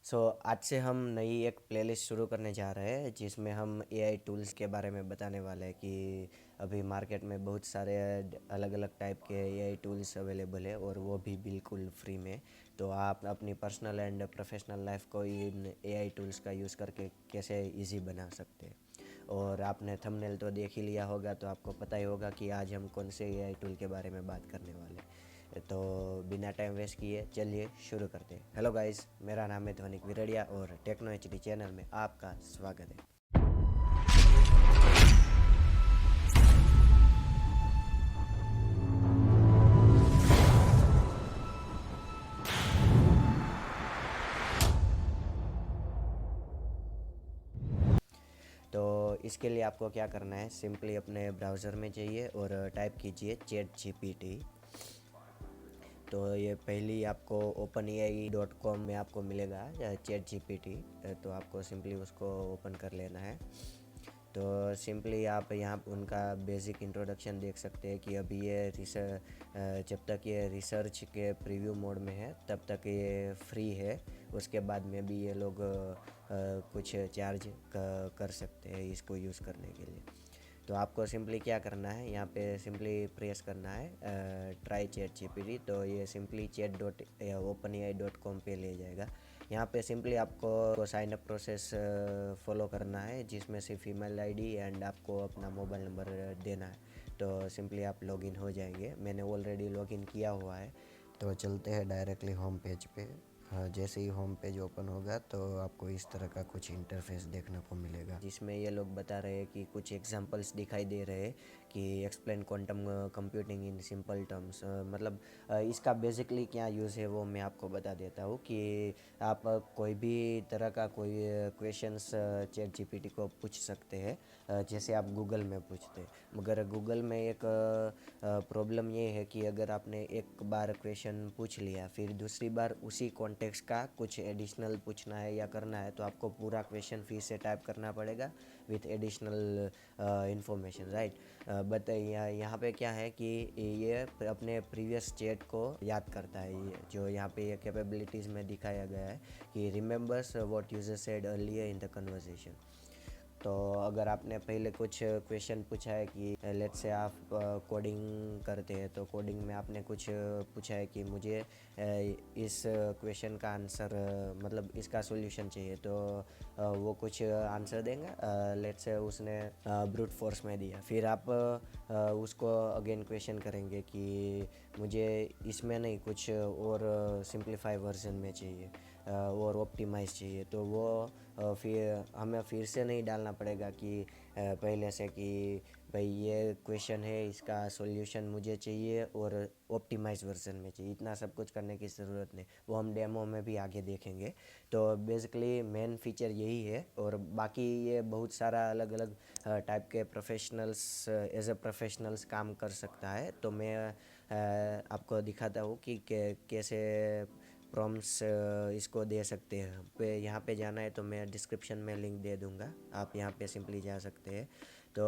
आज से हम नई एक प्लेलिस्ट शुरू करने जा रहे हैं जिसमें हम एआई टूल्स के बारे में बताने वाले हैं कि अभी मार्केट में बहुत सारे अलग अलग टाइप के एआई टूल्स अवेलेबल है और वो भी बिल्कुल फ्री में। तो आप अपनी पर्सनल एंड प्रोफेशनल लाइफ को इन एआई टूल्स का यूज़ करके कैसे इजी बना सकते हैं। और आपने थंबनेल तो देख ही लिया होगा, तो आपको पता ही होगा कि आज हम कौन से एआई टूल के बारे में बात करने वाले हैं। तो बिना टाइम वेस्ट किए चलिए शुरू करते हैं। हेलो गाइस, मेरा नाम है ध्वनिक विरड़िया और टेक्नो एचडी चैनल में आपका स्वागत है। तो इसके लिए आपको क्या करना है, सिंपली अपने ब्राउज़र में जाइए और टाइप कीजिए चैट जीपीटी। तो ये पहली आपको openai.com में आपको मिलेगा चैट जीपीटी। तो आपको सिंपली उसको ओपन कर लेना है। तो सिंपली आप यहाँ उनका बेसिक इंट्रोडक्शन देख सकते हैं कि अभी ये जब तक ये रिसर्च के प्रीव्यू मोड में है तब तक ये फ्री है। उसके बाद में भी ये लोग कुछ चार्ज कर सकते हैं इसको यूज़ करने के लिए। तो आपको सिंपली क्या करना है, यहाँ पे सिंपली प्रेस करना है ट्राई चैट जीपीटी। तो ये सिंपली chat.openai.com पे ले जाएगा। यहाँ पे सिंपली आपको साइन अप प्रोसेस फॉलो करना है जिसमें सिर्फ ईमेल आईडी एंड आपको अपना मोबाइल नंबर देना है। तो सिंपली आप लॉगिन हो जाएंगे। मैंने ऑलरेडी लॉगिन किया हुआ है। तो चलते हैं डायरेक्टली होम पेज पे। हाँ, जैसे ही होम पेज ओपन होगा तो आपको इस तरह का कुछ इंटरफेस देखने को मिलेगा जिसमें ये लोग बता रहे हैं कि कुछ एग्जांपल्स दिखाई दे रहे हैं कि explain quantum computing in simple terms. मतलब इसका बेसिकली क्या यूज़ है वो मैं आपको बता देता हूँ कि आप कोई भी तरह का कोई क्वेश्चंस चैट जीपीटी को पूछ सकते हैं जैसे आप गूगल में पूछते हैं। मगर गूगल में एक प्रॉब्लम ये है कि अगर आपने एक बार क्वेश्चन पूछ लिया फिर दूसरी बार उसी कॉन्टेक्स्ट का कुछ एडिशनल पूछना है या करना है तो आपको पूरा क्वेश्चन फिर से टाइप करना पड़ेगा with additional information, right. But यहाँ पे क्या है कि ये अपने प्रीवियस चैट को याद करता है। ये जो यहाँ पे ये कैपेबिलिटीज़ में दिखाया गया है कि remembers what user said earlier in the conversation. तो अगर आपने पहले कुछ क्वेश्चन पूछा है कि लेट्स से आप कोडिंग करते हैं, तो कोडिंग में आपने कुछ पूछा है कि मुझे इस क्वेश्चन का आंसर मतलब इसका सॉल्यूशन चाहिए, तो वो कुछ आंसर देंगे। लेट्स से उसने ब्रूट फोर्स में दिया, फिर आप उसको अगेन क्वेश्चन करेंगे कि मुझे इसमें नहीं कुछ और सिंप्लीफाई वर्जन में चाहिए और ऑप्टिमाइज चाहिए। तो वो फिर हमें फिर से नहीं डालना पड़ेगा कि पहले से कि भाई ये क्वेश्चन है, इसका सॉल्यूशन मुझे चाहिए और ऑप्टिमाइज वर्जन में चाहिए। इतना सब कुछ करने की ज़रूरत नहीं, वो हम डेमो में भी आगे देखेंगे। तो बेसिकली मेन फीचर यही है और बाकी ये बहुत सारा अलग अलग टाइप के प्रोफेशनल्स एज ए प्रोफेशनल्स काम कर सकता है। तो मैं आपको दिखाता हूँ कि कैसे प्रॉम्प्ट्स इसको दे सकते हैं। पे यहाँ पे जाना है तो मैं डिस्क्रिप्शन में लिंक दे दूँगा, आप यहाँ पे सिंपली जा सकते हैं। तो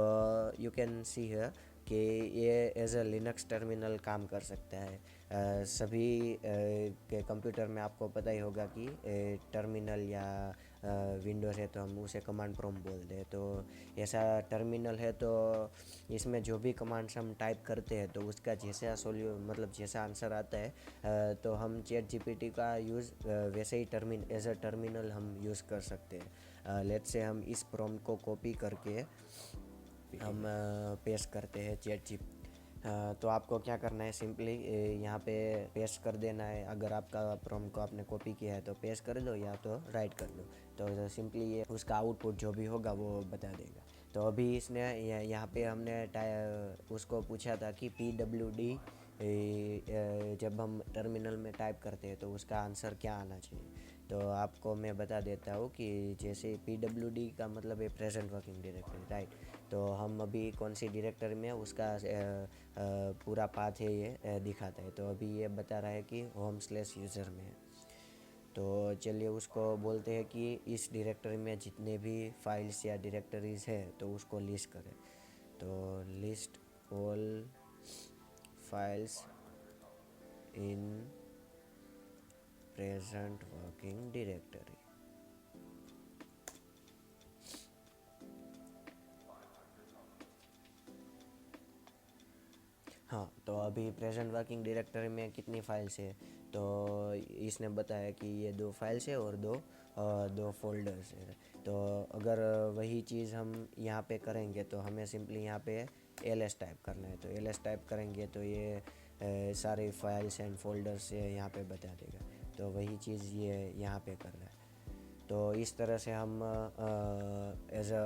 यू कैन सी है कि ये एज अ लिनक्स टर्मिनल काम कर सकता है। सभी के कंप्यूटर में आपको पता ही होगा कि टर्मिनल या विंडोज़ है तो हम उसे कमांड प्रॉम्प्ट बोलते हैं। तो ऐसा टर्मिनल है तो इसमें जो भी कमांड्स हम टाइप करते हैं तो उसका जैसा मतलब जैसा आंसर आता है तो हम चैट जीपीटी का यूज़ वैसे ही एज अ टर्मिनल हम यूज़ कर सकते हैं। लेट्स से हम इस प्रॉम्प्ट को कॉपी करके हम पेस्ट करते हैं चैट जी। तो आपको क्या करना है, सिंपली यहाँ पे पेस्ट कर देना है। अगर आपका प्रॉम्प्ट को आपने कॉपी किया है तो पेस्ट कर दो या तो राइट कर दो। तो सिंपली ये उसका आउटपुट जो भी होगा वो बता देगा। तो अभी इसने यहाँ पे हमने उसको पूछा था कि PWD जब हम टर्मिनल में टाइप करते हैं तो उसका आंसर क्या आना चाहिए। तो आपको मैं बता देता हूँ कि जैसे PWD का मतलब है प्रेजेंट वर्किंग डायरेक्टरी, राइट। तो हम अभी कौन सी डायरेक्टरी में उसका पूरा पाथ है ये दिखाता है। तो अभी ये बता रहा है कि होम/यूज़र में है। तो चलिए उसको बोलते हैं कि इस डायरेक्टरी में जितने भी फाइल्स या डायरेक्टरीज है तो उसको लिस्ट करें। तो list all files in present working directory. तो अभी प्रेजेंट वर्किंग डायरेक्टरी में कितनी फाइल्स है, तो इसने बताया कि ये 2 फाइल्स है और 2 फोल्डर्स है। तो अगर वही चीज़ हम यहाँ पे करेंगे तो हमें सिंपली यहाँ पे ls टाइप करना है। तो ls टाइप करेंगे तो ये सारे फाइल्स एंड फोल्डर्स यहाँ पे बता देगा। तो वही चीज़ ये यहाँ पे कर रहा है। तो इस तरह से हम एज अ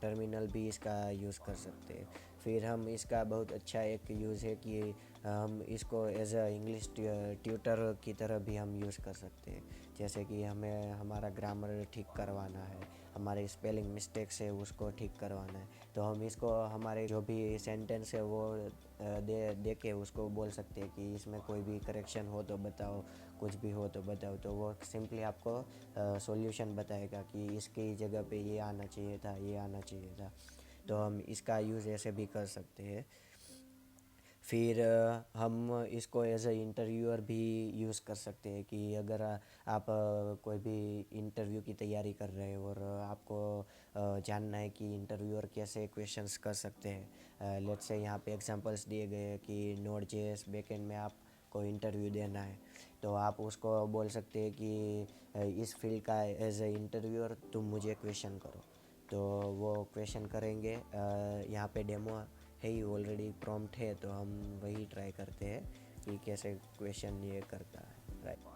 टर्मिनल भी इसका यूज़ कर सकते हैं। फिर हम इसका बहुत अच्छा एक यूज़ है कि हम इसको एज अ इंग्लिश ट्यूटर की तरह भी हम यूज़ कर सकते हैं। जैसे कि हमें हमारा ग्रामर ठीक करवाना है, हमारे स्पेलिंग मिस्टेक्स है उसको ठीक करवाना है, तो हम इसको हमारे जो भी सेंटेंस है वो दे के उसको बोल सकते हैं कि इसमें कोई भी करेक्शन हो तो बताओ, कुछ भी हो तो बताओ। तो वो सिंपली आपको सॉल्यूशन बताएगा कि इसकी जगह पे ये आना चाहिए था, ये आना चाहिए था। तो हम इसका यूज़ ऐसे भी कर सकते हैं। फिर हम इसको एज अ इंटरव्यूअर भी यूज़ कर सकते हैं कि अगर आप कोई भी इंटरव्यू की तैयारी कर रहे हो और आपको जानना है कि इंटरव्यूअर कैसे क्वेश्चंस कर सकते हैं। लेट्स से यहाँ पे एग्जांपल्स दिए गए हैं कि नोड.जेएस बैकएंड में आपको इंटरव्यू देना है, तो आप उसको बोल सकते हैं कि इस फील्ड का एज ए इंटरव्यूअर तुम मुझे क्वेश्चन करो। तो वो क्वेश्चन करेंगे। यहाँ पे डेमो है ही, ऑलरेडी प्रॉम्प्ट है, तो हम वही ट्राई करते हैं कि कैसे क्वेश्चन ये करता है, राइट।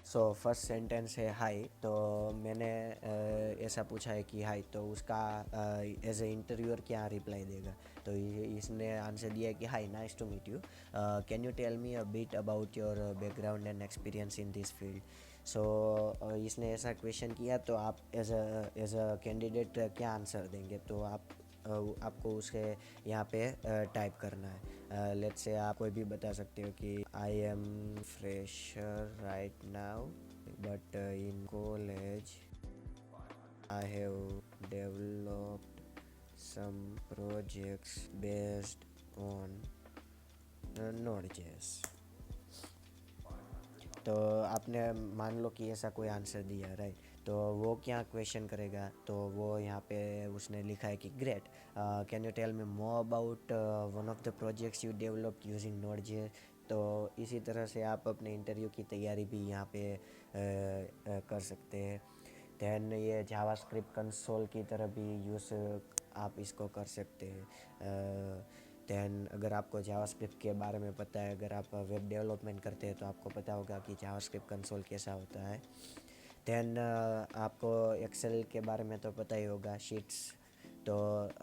सो फर्स्ट सेंटेंस है हाय। तो मैंने ऐसा पूछा है कि हाय, तो उसका एज ए इंटरव्यूअर क्या रिप्लाई देगा। तो इसने आंसर दिया है कि hi, nice to meet you, can you tell me a bit about your background and experience in this field. So इसने ऐसा क्वेश्चन किया, तो आप एज अ कैंडिडेट क्या आंसर देंगे। तो आपको उसके यहाँ पे टाइप करना है। लेट्स से आप कोई भी बता सकते हो कि I am fresher right now but in college I have developed some projects based on Node JS. तो आपने मान लो कि ऐसा कोई आंसर दिया, राइट। तो वो क्या क्वेश्चन करेगा, तो वो यहाँ पे उसने लिखा है कि great, can you tell me more about one of the projects you developed using Node JS. तो इसी तरह से आप अपने इंटरव्यू की तैयारी भी यहाँ पे कर सकते हैं। दैन ये जावास्क्रिप्ट कंसोल की तरह भी यूज़ आप इसको कर सकते हैं। दैन अगर आपको जावास्क्रिप्ट के बारे में पता है, अगर आप वेब डेवलपमेंट करते हैं तो आपको पता होगा कि जावास्क्रिप्ट कंसोल कैसा होता है। दैन आपको एक्सेल के बारे में तो पता ही होगा, शीट्स, तो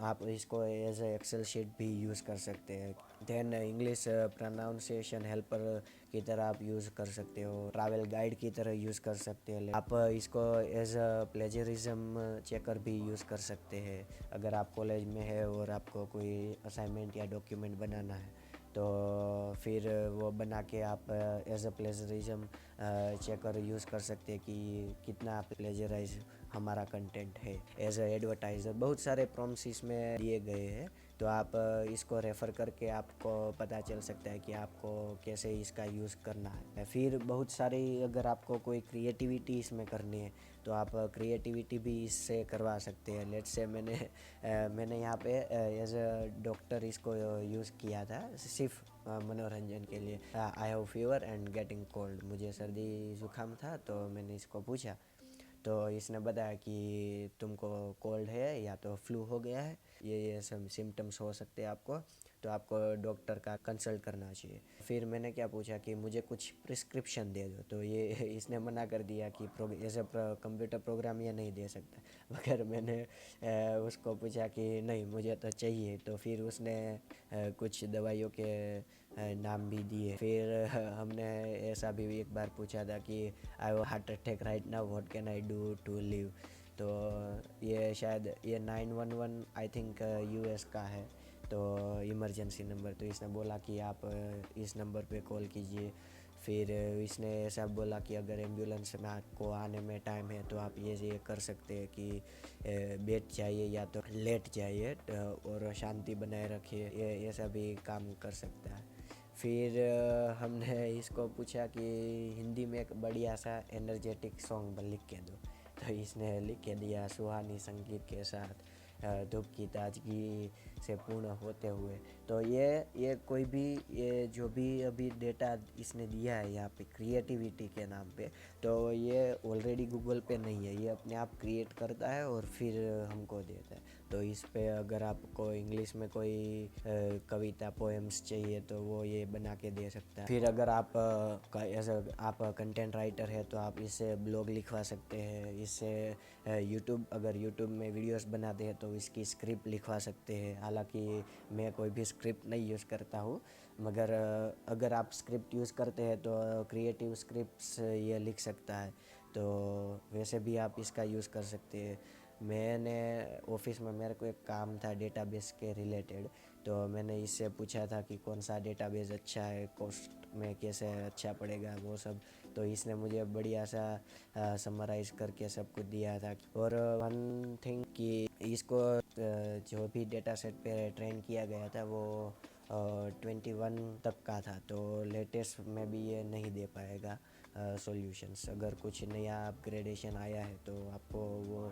आप इसको एज ए एक्सेल शीट भी यूज़ कर सकते हैं। दैन इंग्लिश प्रोनाउंसिएशन हेल्पर की तरह आप यूज़ कर सकते हो, ट्रैवल गाइड की तरह यूज़ कर सकते हैं। आप इसको एज अ प्लेजरिज्म चेकर भी यूज़ कर सकते हैं। अगर आप कॉलेज में है और आपको कोई असाइनमेंट या डॉक्यूमेंट बनाना है, तो फिर वो बना के आप as a plagiarism checker use कर सकते हैं कि कितना प्लेजराइज हमारा कंटेंट है। एज अ एडवर्टाइज़र बहुत सारे प्रॉम्प्ट्स इसमें दिए गए हैं, तो आप इसको रेफ़र करके आपको पता चल सकता है कि आपको कैसे इसका यूज़ करना है। फिर बहुत सारी अगर आपको कोई क्रिएटिविटी इसमें करनी है, तो आप क्रिएटिविटी भी इससे करवा सकते हैं। लेट्स से मैंने यहाँ पे एज अ डॉक्टर इसको यूज़ किया था, सिर्फ मनोरंजन के लिए। I have fever and getting cold, मुझे सर्दी ज़ुकाम था, तो मैंने इसको पूछा, तो इसने बताया कि तुमको कोल्ड है या तो फ्लू हो गया है, ये सब सिम्टम्स हो सकते हैं आपको, तो आपको डॉक्टर का कंसल्ट करना चाहिए। फिर मैंने क्या पूछा कि मुझे कुछ प्रिस्क्रिप्शन दे दो, तो ये इसने मना कर दिया कि एज अ कंप्यूटर प्रोग्राम ये नहीं दे सकता। मगर मैंने उसको पूछा कि नहीं मुझे तो चाहिए, तो फिर उसने कुछ दवाइयों के नाम भी दिए। फिर हमने ऐसा भी एक बार पूछा था कि I have heart attack right now, what can I do to live. तो ये शायद ये 911 आई थिंक यूएस का है, तो इमरजेंसी नंबर। तो इसने बोला कि आप इस नंबर पे कॉल कीजिए। फिर इसने ऐसा बोला कि अगर एम्बुलेंस में आपको आने में टाइम है, तो आप ये कर सकते हैं कि बैठ जाइए या तो लेट जाइए और शांति बनाए रखिए, ये ऐसा भी काम कर सकता है। फिर हमने इसको पूछा कि हिंदी में एक बढ़िया सा एनर्जेटिक सॉन्ग लिख के दो, तो तो इसने लिख के दिया सुहानी संगीत के साथ धूप की ताजगी से पूर्ण होते हुए। तो ये कोई भी ये जो भी अभी डेटा इसने दिया है यहाँ पे क्रिएटिविटी के नाम पे, तो ये ऑलरेडी गूगल पे नहीं है, ये अपने आप क्रिएट करता है और फिर हमको देता है। तो इस पे अगर आपको इंग्लिश में कोई कविता पोएम्स चाहिए तो वो ये बना के दे सकता है। फिर अगर आप आप कंटेंट राइटर है तो आप इससे ब्लॉग लिखवा सकते हैं। इससे अगर यूट्यूब में वीडियोस बनाते हैं तो इसकी स्क्रिप्ट लिखवा सकते हैं। हालांकि मैं कोई भी स्क्रिप्ट नहीं यूज़ करता हूँ, मगर अगर आप स्क्रिप्ट यूज़ करते हैं तो क्रिएटिव स्क्रिप्ट्स ये लिख सकता है। तो वैसे भी आप इसका यूज़ कर सकते हैं। मैंने ऑफिस में मेरे को एक काम था डेटाबेस के रिलेटेड, तो मैंने इससे पूछा था कि कौन सा डेटाबेस अच्छा है, कॉस्ट में कैसे अच्छा पड़ेगा वो सब। तो इसने मुझे बढ़िया सा समराइज़ करके सब कुछ दिया था। और वन थिंग कि इसको जो भी डेटा सेट पे ट्रेन किया गया था वो 21 तक का था, तो लेटेस्ट में भी ये नहीं दे पाएगा सॉल्यूशंस। अगर कुछ नया अपग्रेडेशन आया है तो आपको वो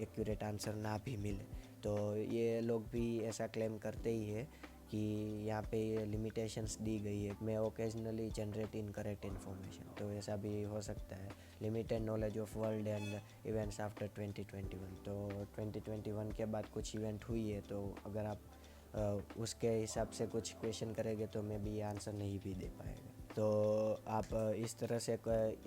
एक्यूरेट आंसर ना भी मिले। तो ये लोग भी ऐसा क्लेम करते ही है कि यहाँ पे ये लिमिटेशंस दी गई है, मैं ओकेजनली जनरेट इनकरेक्ट इन्फॉर्मेशन, तो ऐसा भी हो सकता है। Limited knowledge of world and events after 2021, तो 2021 के बाद कुछ इवेंट हुई है, तो अगर आप उसके हिसाब से कुछ क्वेश्चन करेंगे तो मैं भी आंसर नहीं भी दे पाएगा। तो आप इस तरह से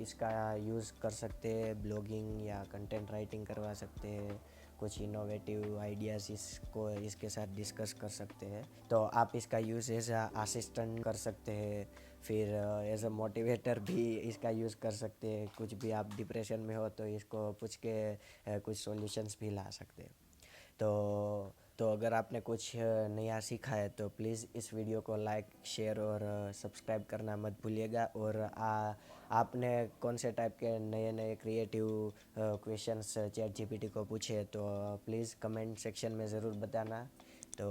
इसका यूज़ कर सकते हैं, ब्लॉगिंग या कंटेंट राइटिंग करवा सकते हैं, कुछ इनोवेटिव आइडियाज़ इसके साथ डिस्कस कर सकते हैं। तो आप इसका यूज़ एज अ असिस्टेंट कर सकते हैं, फिर एज अ मोटिवेटर भी इसका यूज़ कर सकते हैं। कुछ भी आप डिप्रेशन में हो तो इसको पूछ के कुछ सॉल्यूशंस भी ला सकते हैं। तो अगर आपने कुछ नया सीखा है तो प्लीज़ इस वीडियो को लाइक, शेयर और सब्सक्राइब करना मत भूलिएगा। और आपने कौन से टाइप के नए नए क्रिएटिव क्वेश्चंस चैट जीपीटी को पूछे तो प्लीज़ कमेंट सेक्शन में ज़रूर बताना। तो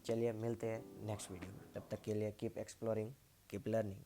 चलिए मिलते हैं नेक्स्ट वीडियो में, तब तक के लिए कीप एक्सप्लोरिंग, कीप लर्निंग।